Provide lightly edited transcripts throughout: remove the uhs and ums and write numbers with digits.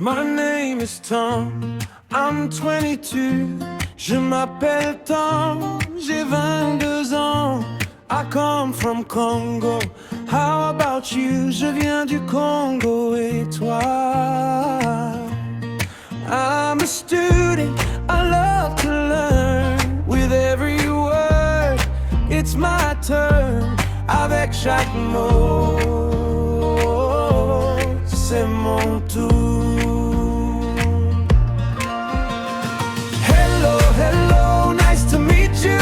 My name is Tom, I'm 22. Je m'appelle Tom, j'ai 22 ans. I come from Congo, how about you? Je viens du Congo et toi? I'm a student, I love to learn. With every word, it's my turn. Avec chaque mot, c'est mon tour. Hello, hello, nice to meet you.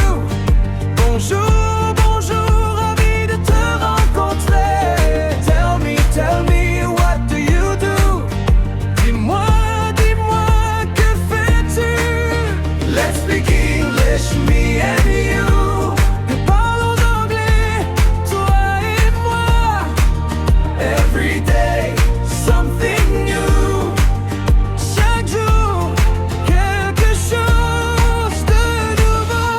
Bonjour, bonjour, ravi de te rencontrer. Tell me, what do you do? Dis-moi, dis-moi, que fais-tu? Let's speak English, me and you. Nous parlons anglais, toi et moi. Every day, something new. Chaque jour, quelque chose de nouveau.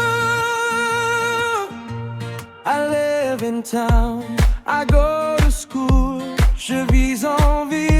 I live in town, I go to school. Je vis en ville.